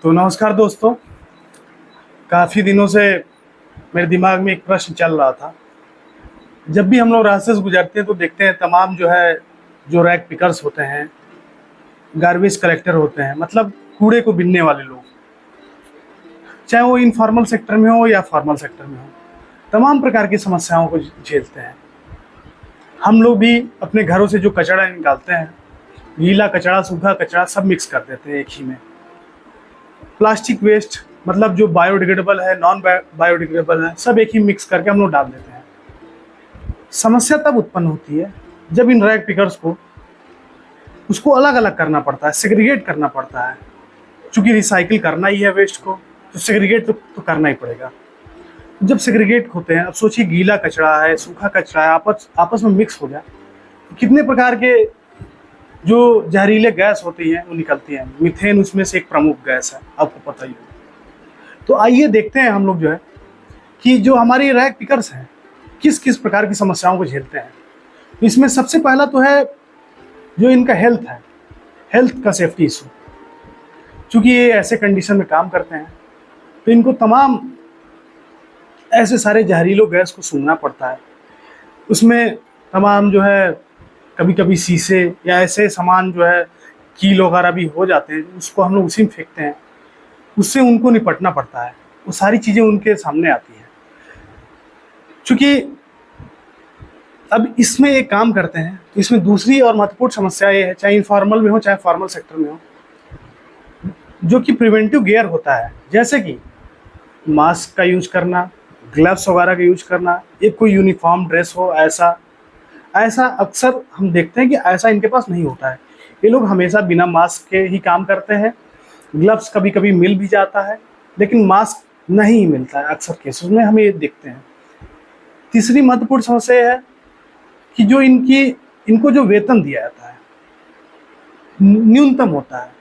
तो नमस्कार दोस्तों। काफ़ी दिनों से मेरे दिमाग में एक प्रश्न चल रहा था। जब भी हम लोग रास्ते से गुजरते हैं तो देखते हैं तमाम जो रैक पिकर्स होते हैं, गार्बेज कलेक्टर होते हैं, मतलब कूड़े को बीनने वाले लोग, चाहे वो इनफॉर्मल सेक्टर में हो या फॉर्मल सेक्टर में हो, तमाम प्रकार की समस्याओं को झेलते हैं। हम लोग भी अपने घरों से जो कचरा निकालते हैं, गीला कचरा, सूखा कचरा सब मिक्स कर देते हैं एक ही में। प्लास्टिक वेस्ट, मतलब जो बायोडिग्रेडेबल है, नॉन बायोडिग्रेडेबल है, सब एक ही मिक्स करके हम लोग डाल देते हैं। समस्या तब उत्पन्न होती है जब इन रैक पिकर्स को उसको अलग अलग करना पड़ता है, सेग्रीगेट करना पड़ता है। चूंकि रिसाइकिल करना ही है वेस्ट को, तो सेग्रीगेट तो करना ही पड़ेगा। जब सेग्रीगेट होते हैं, अब सोचिए गीला कचरा है, सूखा कचरा है, आपस आपस में मिक्स हो जाए तो कितने प्रकार के जो जहरीले गैस होती हैं वो निकलती हैं। मीथेन उसमें से एक प्रमुख गैस है, आपको पता ही होगा। तो आइए देखते हैं हम लोग कि जो हमारी रैक पिकर्स हैं किस किस प्रकार की समस्याओं को झेलते हैं। तो इसमें सबसे पहला तो है जो इनका हेल्थ है, हेल्थ का सेफ्टी इशू। चूँकि ये ऐसे कंडीशन में काम करते हैं तो इनको तमाम ऐसे सारे जहरीलों गैस को सूंघना पड़ता है। उसमें तमाम कभी कभी शीशे या ऐसे सामान कील वगैरह भी हो जाते हैं, उसको हम लोग उसी में फेंकते हैं, उससे उनको निपटना पड़ता है। वो सारी चीज़ें उनके सामने आती हैं। चूँकि अब इसमें एक काम करते हैं तो इसमें दूसरी और महत्वपूर्ण समस्या ये है, चाहे इनफॉर्मल में हो चाहे फॉर्मल सेक्टर में हो, जो कि प्रिवेंटिव गियर होता है। जैसे कि मास्क का यूज करना, ग्लव्स वगैरह का यूज करना, एक कोई यूनिफॉर्म ड्रेस हो, ऐसा अक्सर हम देखते हैं कि ऐसा इनके पास नहीं होता है। ये लोग हमेशा बिना मास्क के ही काम करते हैं। ग्लव्स कभी कभी मिल भी जाता है, लेकिन मास्क नहीं मिलता है अक्सर केसेस में, हम ये देखते हैं। तीसरी महत्वपूर्ण समस्या यह है कि जो इनको जो वेतन दिया जाता है न्यूनतम होता है।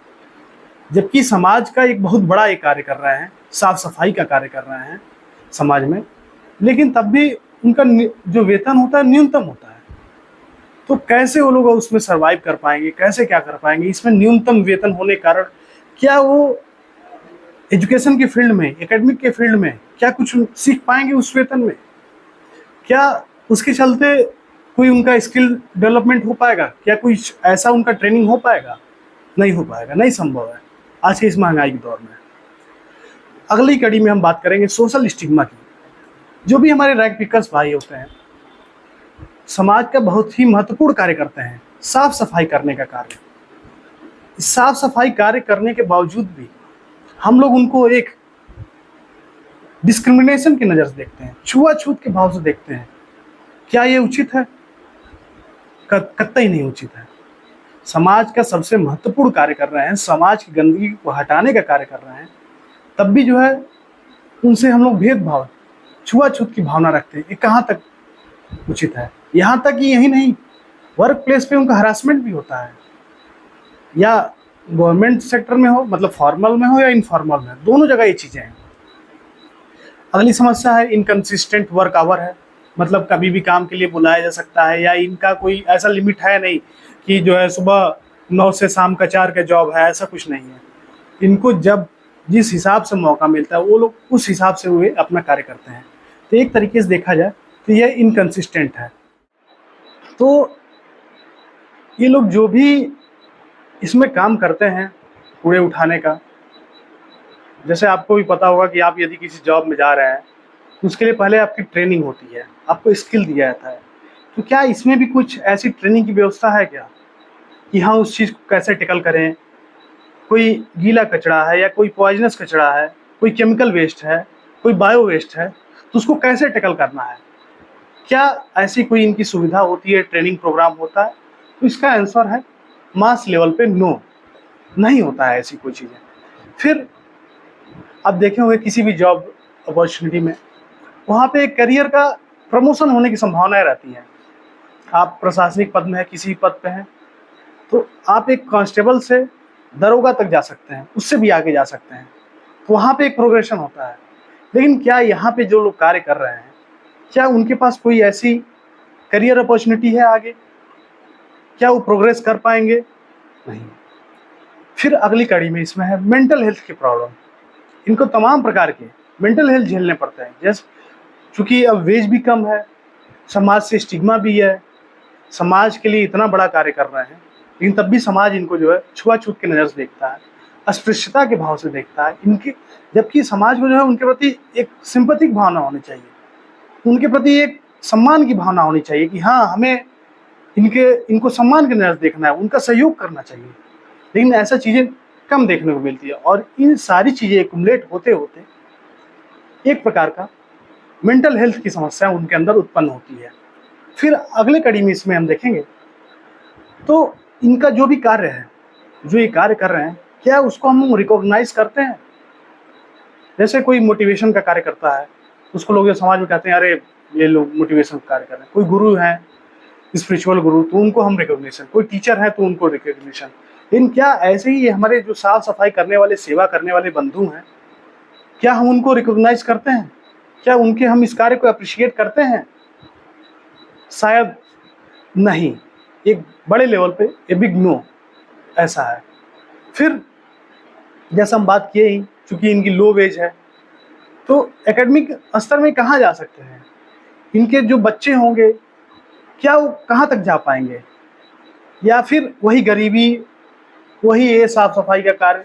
जबकि समाज का एक बहुत बड़ा एक कार्य कर रहे हैं, साफ सफाई का कार्य कर रहे हैं समाज में, लेकिन तब भी उनका जो वेतन होता है न्यूनतम होता है। तो कैसे वो लोग उसमें सरवाइव कर पाएंगे, कैसे क्या कर पाएंगे? इसमें न्यूनतम वेतन होने के कारण क्या वो एजुकेशन के फील्ड में, एकेडमिक के फील्ड में क्या कुछ सीख पाएंगे उस वेतन में? क्या उसके चलते कोई उनका स्किल डेवलपमेंट हो पाएगा? क्या कोई ऐसा उनका ट्रेनिंग हो पाएगा? नहीं हो पाएगा, नहीं संभव है आज के इस महंगाई के दौर में। अगली कड़ी में हम बात करेंगे सोशल स्टिग्मा की। जो भी हमारे रैक पिकर्स भाई होते हैं, समाज का बहुत ही महत्वपूर्ण कार्य करते हैं, साफ सफाई करने का कार्य। साफ सफाई कार्य करने के बावजूद भी हम लोग उनको एक डिस्क्रिमिनेशन की नज़र से देखते हैं, छुआछूत के भाव से देखते हैं। क्या ये उचित है? कतई नहीं उचित है। समाज का सबसे महत्वपूर्ण कार्य कर रहे हैं, समाज की गंदगी को हटाने का कार्य कर रहे हैं, तब भी उनसे हम लोग भेदभाव, छुआछूत की भावना रखते हैं। ये कहाँ तक उचित है? यहाँ तक कि यही नहीं, वर्क प्लेस पे उनका हरासमेंट भी होता है, या गवर्नमेंट सेक्टर में हो, मतलब फॉर्मल में हो या इनफॉर्मल में, दोनों जगह ये चीज़ें हैं। अगली समस्या है इनकंसिस्टेंट वर्क आवर है। मतलब कभी भी काम के लिए बुलाया जा सकता है, या इनका कोई ऐसा लिमिट है नहीं कि सुबह 9 से शाम का 4 का जॉब है, ऐसा कुछ नहीं है। इनको जब जिस हिसाब से मौका मिलता है वो लोग उस हिसाब से वे अपना कार्य करते हैं। तो एक तरीके से देखा जाए तो यह इनकंसिस्टेंट है। तो ये लोग जो भी इसमें काम करते हैं कूड़े उठाने का, जैसे आपको भी पता होगा कि आप यदि किसी जॉब में जा रहे हैं तो उसके लिए पहले आपकी ट्रेनिंग होती है, आपको स्किल दिया जाता है। तो क्या इसमें भी कुछ ऐसी ट्रेनिंग की व्यवस्था है क्या कि हाँ उस चीज़ को कैसे टैकल करें? कोई गीला कचरा है या कोई पॉइजनस कचरा है, कोई केमिकल वेस्ट है, कोई बायो वेस्ट है, तो उसको कैसे टैकल करना है? क्या ऐसी कोई इनकी सुविधा होती है, ट्रेनिंग प्रोग्राम होता है? तो इसका आंसर है मास लेवल पे नो, नहीं होता है ऐसी कोई चीज़ें। फिर आप देखे होंगे किसी भी जॉब अपॉर्चुनिटी में वहाँ पे करियर का प्रमोशन होने की संभावनाएं रहती हैं। आप प्रशासनिक पद में हैं, किसी पद पे हैं, तो आप एक कांस्टेबल से दरोगा तक जा सकते हैं, उससे भी आगे जा सकते हैं। तो वहाँ पे एक प्रोग्रेशन होता है। लेकिन क्या यहाँ पे जो लोग कार्य कर रहे हैं, क्या उनके पास कोई ऐसी करियर अपॉर्चुनिटी है आगे? क्या वो प्रोग्रेस कर पाएंगे? नहीं। फिर अगली कड़ी में इसमें है मेंटल हेल्थ की प्रॉब्लम। इनको तमाम प्रकार के मेंटल हेल्थ झेलने पड़ते हैं। जैसे चूँकि अब वेज भी कम है, समाज से स्टिग्मा भी है, समाज के लिए इतना बड़ा कार्य कर रहे हैं, लेकिन तब भी समाज इनको जो है छुआ-छूत की नज़र से देखता है, अस्पृश्यता के भाव से देखता है। इनके जबकि समाज को जो है उनके प्रति एक सिम्पैथिक भावना होनी चाहिए, उनके प्रति एक सम्मान की भावना होनी चाहिए कि हाँ, हमें इनको सम्मान की नज़र से देखना है, उनका सहयोग करना चाहिए। लेकिन ऐसा चीज़ें कम देखने को मिलती है और इन सारी चीज़ें एक्युमुलेट होते-होते एक प्रकार का मेंटल हेल्थ की समस्या उनके अंदर उत्पन्न होती है। फिर अगले कड़ी में इसमें हम देखेंगे तो इनका जो भी कार्य है, जो ये कार्य कर रहे हैं, क्या उसको हम रिकॉग्नाइज़ करते हैं? जैसे कोई मोटिवेशन का कार्य करता है, उसको लोग जो समाज में कहते हैं, अरे ये लोग मोटिवेशन का कार्य कर रहे हैं। कोई गुरु हैं, स्पिरिचुअल गुरु, तो उनको हम रिकॉग्निशन, कोई टीचर है तो उनको रिकॉग्निशन। लेकिन क्या ऐसे ही हमारे जो साफ-सफाई करने वाले, सेवा करने वाले बंधु हैं, क्या हम उनको रिकॉग्नाइज़ करते हैं? क्या उनके हम इस कार्य को एप्रिशिएट करते हैं? शायद नहीं। एक बड़े लेवल पे ए बिग नो ऐसा है। फिर जैसा हम बात किए ही, चूँकि इनकी लो वेज है, तो एकेडमिक स्तर में कहाँ जा सकते हैं? इनके जो बच्चे होंगे, क्या वो कहाँ तक जा पाएँगे? या फिर वही गरीबी, वही ये साफ-सफाई का कार्य,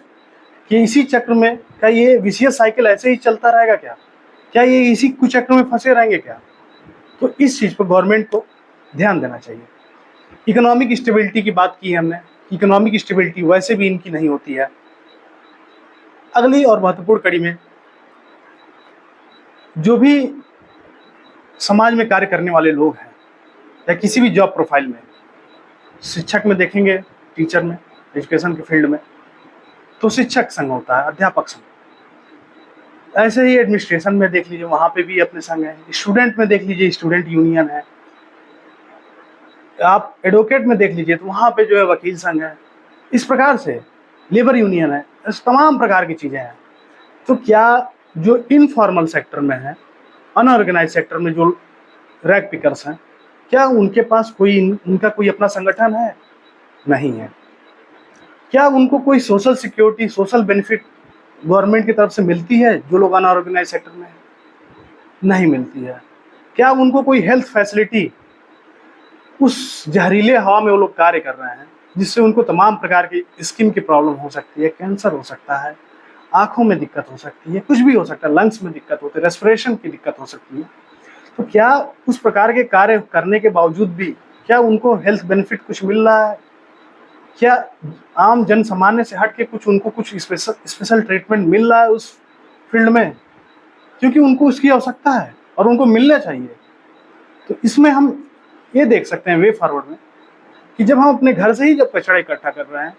कि इसी चक्र में क्या ये विशियस साइकिल ऐसे ही चलता रहेगा क्या? क्या ये इसी कुचक्र में फँसे रहेंगे क्या? तो इस चीज़ पर गवर्नमेंट को ध्यान देना चाहिए। इकोनॉमिक स्टेबिलिटी की बात की हमने, इकोनॉमिक स्टेबिलिटी वैसे भी इनकी नहीं होती है। अगली और महत्वपूर्ण कड़ी में जो भी समाज में कार्य करने वाले लोग हैं या किसी भी जॉब प्रोफाइल में, शिक्षक में देखेंगे, टीचर में, एजुकेशन के फील्ड में, तो शिक्षक संघ होता है, अध्यापक संघ। ऐसे ही एडमिनिस्ट्रेशन में देख लीजिए, वहाँ पे भी अपने संघ हैं। स्टूडेंट में देख लीजिए, स्टूडेंट यूनियन है। आप एडवोकेट में देख लीजिए तो वहाँ पे जो है वकील संघ है। इस प्रकार से लेबर यूनियन है, इस तमाम प्रकार की चीज़ें हैं। तो क्या जो इनफॉर्मल सेक्टर में है, अनऑर्गेनाइज्ड सेक्टर में जो रैग पिकर्स हैं, क्या उनके पास उनका कोई अपना संगठन है? नहीं है। क्या उनको कोई social security, social benefit government की तरफ से मिलती है जो लोग अनऑर्गेनाइज्ड सेक्टर में हैं? नहीं मिलती है। क्या उनको कोई हेल्थ फैसिलिटी, उस जहरीले हवा में वो लोग कार्य कर रहे हैं जिससे उनको तमाम प्रकार की स्किन की प्रॉब्लम हो सकती है, कैंसर हो सकता है, आँखों में दिक्कत हो सकती है, कुछ भी हो सकता है, लंग्स में दिक्कत होती है, रेस्पिरेशन की दिक्कत हो सकती है। तो क्या उस प्रकार के कार्य करने के बावजूद भी क्या उनको हेल्थ बेनिफिट कुछ मिल रहा है? क्या आम जन सामान्य से हट के उनको कुछ स्पेशल ट्रीटमेंट मिल रहा है उस फील्ड में? क्योंकि उनको उसकी आवश्यकता है और उनको मिलना चाहिए। तो इसमें हम ये देख सकते हैं वे फॉरवर्ड में कि जब हम अपने घर से ही जब कचरा इकट्ठा कर रहे हैं,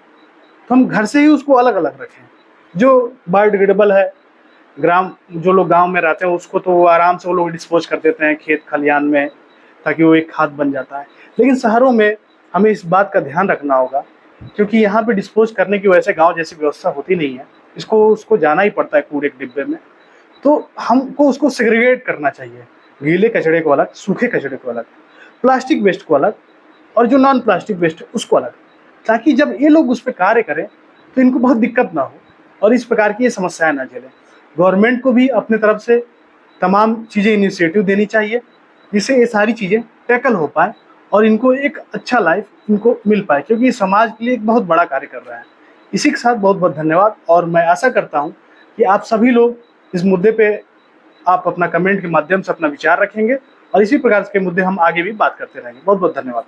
तो हम घर से ही उसको अलग-अलग रखें। जो बायोडिग्रेडेबल है, जो लोग गाँव में रहते हैं उसको तो आराम से वो लोग डिस्पोज़ कर देते हैं खेत खलिहान में, ताकि वो एक खाद बन जाता है। लेकिन शहरों में हमें इस बात का ध्यान रखना होगा, क्योंकि यहाँ पे डिस्पोज़ करने की वजह से गाँव जैसी व्यवस्था होती नहीं है। उसको जाना ही पड़ता है कूड़े के डिब्बे में। तो हमको उसको सेग्रीगेट करना चाहिए, गीले कचरे को अलग, सूखे कचरे को अलग, प्लास्टिक वेस्ट को अलग और जो नॉन प्लास्टिक वेस्ट है उसको अलग, ताकि जब ये लोग उस पे कार्य करें तो इनको बहुत दिक्कत ना हो और इस प्रकार की ये समस्याएं ना झेलें। गवर्नमेंट को भी अपने तरफ से तमाम चीज़ें इनिशिएटिव देनी चाहिए जिससे ये सारी चीज़ें टैकल हो पाए और इनको एक अच्छा लाइफ इनको मिल पाए, क्योंकि ये समाज के लिए एक बहुत बड़ा कार्य कर रहा है। इसी के साथ बहुत बहुत धन्यवाद और मैं आशा करता हूँ कि आप सभी लोग इस मुद्दे पे आप अपना कमेंट के माध्यम से अपना विचार रखेंगे और इसी प्रकार के मुद्दे हम आगे भी बात करते रहेंगे। बहुत बहुत धन्यवाद।